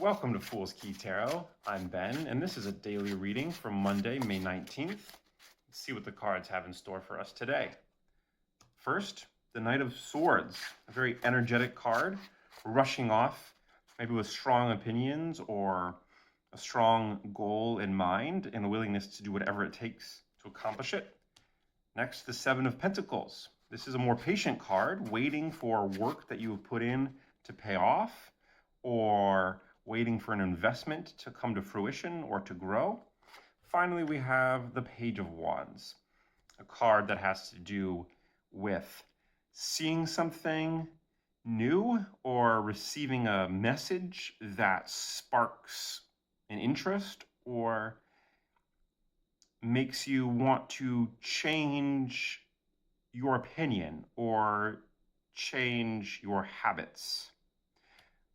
Welcome to Fool's Key Tarot. I'm Ben, and this is a daily reading from Monday, May 19th. Let's see what the cards have in store for us today. First, the Knight of Swords, a very energetic card, rushing off, maybe with strong opinions or a strong goal in mind and a willingness to do whatever it takes to accomplish it. Next, the Seven of Pentacles. This is a more patient card, waiting for work that you have put in to pay off, or waiting for an investment to come to fruition or to grow. Finally, we have the Page of Wands, a card that has to do with seeing something new or receiving a message that sparks an interest or makes you want to change your opinion or change your habits.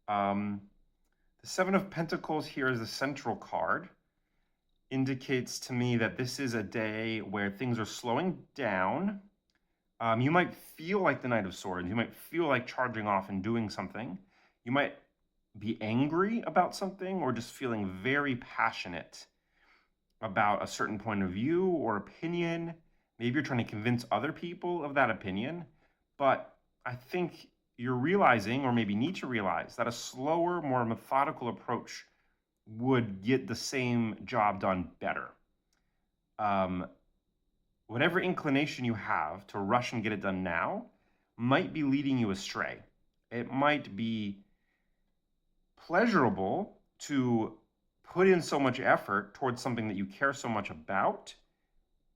The Seven of Pentacles here is the central card. Indicates to me that this is a day where things are slowing down. You might feel like the Knight of Swords. You might feel like charging off and doing something. You might be angry about something or just feeling very passionate about a certain point of view or opinion. Maybe you're trying to convince other people of that opinion. But I think you're realizing, or maybe need to realize, that a slower, more methodical approach would get the same job done better. Whatever inclination you have to rush and get it done now might be leading you astray. It might be pleasurable to put in so much effort towards something that you care so much about,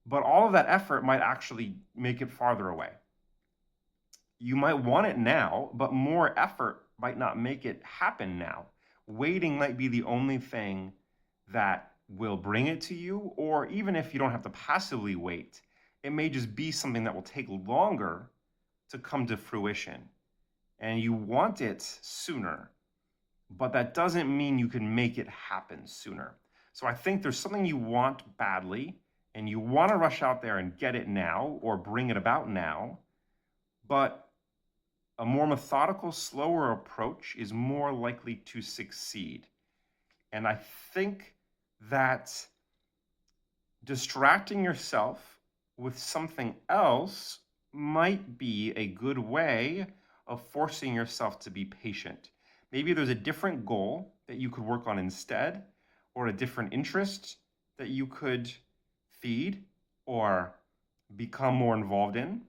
but all of that effort might actually make it farther away. You might want it now, but more effort might not make it happen now. Waiting might be the only thing that will bring it to you, or even if you don't have to passively wait, it may just be something that will take longer to come to fruition. And you want it sooner, but that doesn't mean you can make it happen sooner. So I think there's something you want badly, and you want to rush out there and get it now, or bring it about now, but a more methodical, slower approach is more likely to succeed. And I think that distracting yourself with something else might be a good way of forcing yourself to be patient. Maybe there's a different goal that you could work on instead, or a different interest that you could feed or become more involved in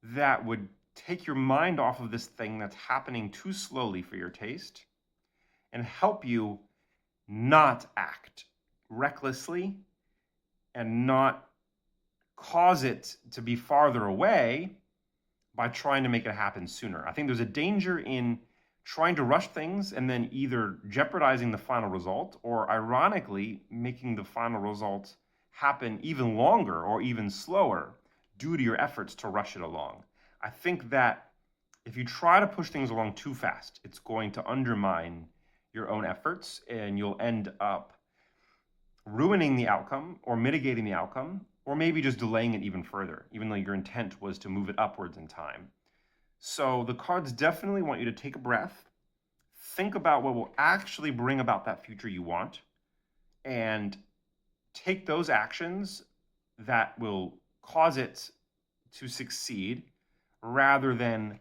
that would take your mind off of this thing that's happening too slowly for your taste and help you not act recklessly and not cause it to be farther away by trying to make it happen sooner. I think there's a danger in trying to rush things and then either jeopardizing the final result or, ironically, making the final result happen even longer or even slower due to your efforts to rush it along. I think that if you try to push things along too fast, it's going to undermine your own efforts and you'll end up ruining the outcome or mitigating the outcome, or maybe just delaying it even further, even though your intent was to move it upwards in time. So the cards definitely want you to take a breath, think about what will actually bring about that future you want, and take those actions that will cause it to succeed, rather than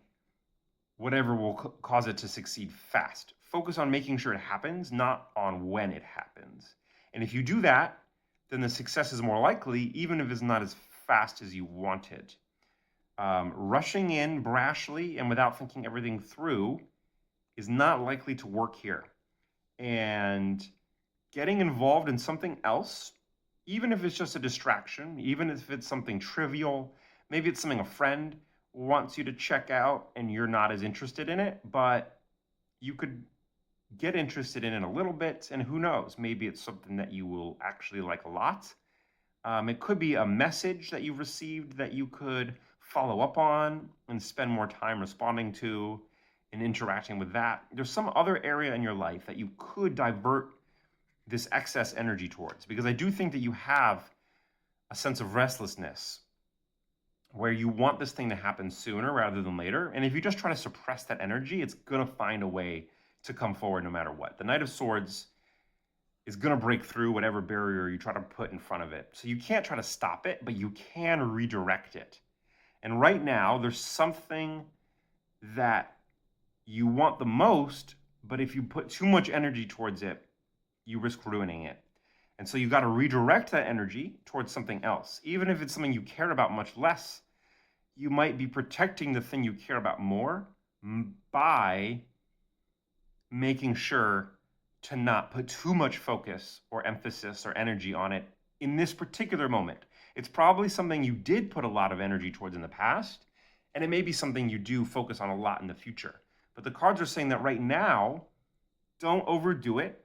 whatever will cause it to succeed fast. Focus on making sure it happens, not on when it happens. And if you do that, then the success is more likely, even if it's not as fast as you wanted. Rushing in brashly and without thinking everything through is not likely to work here. And getting involved in something else, even if it's just a distraction, even if it's something trivial, maybe it's something a friend wants you to check out and you're not as interested in it, but you could get interested in it a little bit, and who knows, maybe it's something that you will actually like a lot. It could be a message that you've received that you could follow up on and spend more time responding to and interacting with that. There's some other area in your life that you could divert this excess energy towards, because I do think that you have a sense of restlessness where you want this thing to happen sooner rather than later. And if you just try to suppress that energy, it's going to find a way to come forward no matter what. The Knight of Swords is going to break through whatever barrier you try to put in front of it. So you can't try to stop it, but you can redirect it. And right now, there's something that you want the most, but if you put too much energy towards it, you risk ruining it. And so you've got to redirect that energy towards something else. Even if it's something you care about much less, you might be protecting the thing you care about more by making sure to not put too much focus or emphasis or energy on it in this particular moment. It's probably something you did put a lot of energy towards in the past, and it may be something you do focus on a lot in the future. But the cards are saying that right now, don't overdo it,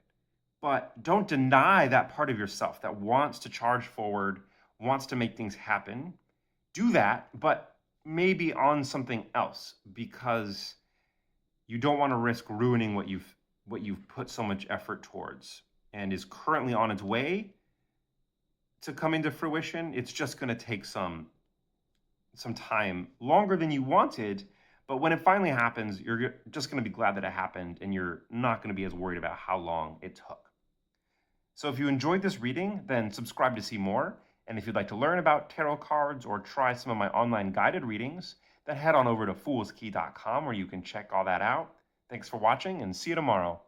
but don't deny that part of yourself that wants to charge forward, wants to make things happen. Do that, but maybe on something else, because you don't want to risk ruining what you've put so much effort towards and is currently on its way to come into fruition. It's just going to take some time, longer than you wanted, but when it finally happens, you're just going to be glad that it happened, and you're not going to be as worried about how long it took. So if you enjoyed this reading, then subscribe to see more. And if you'd like to learn about tarot cards or try some of my online guided readings, then head on over to foolskey.com where you can check all that out. Thanks for watching, and see you tomorrow.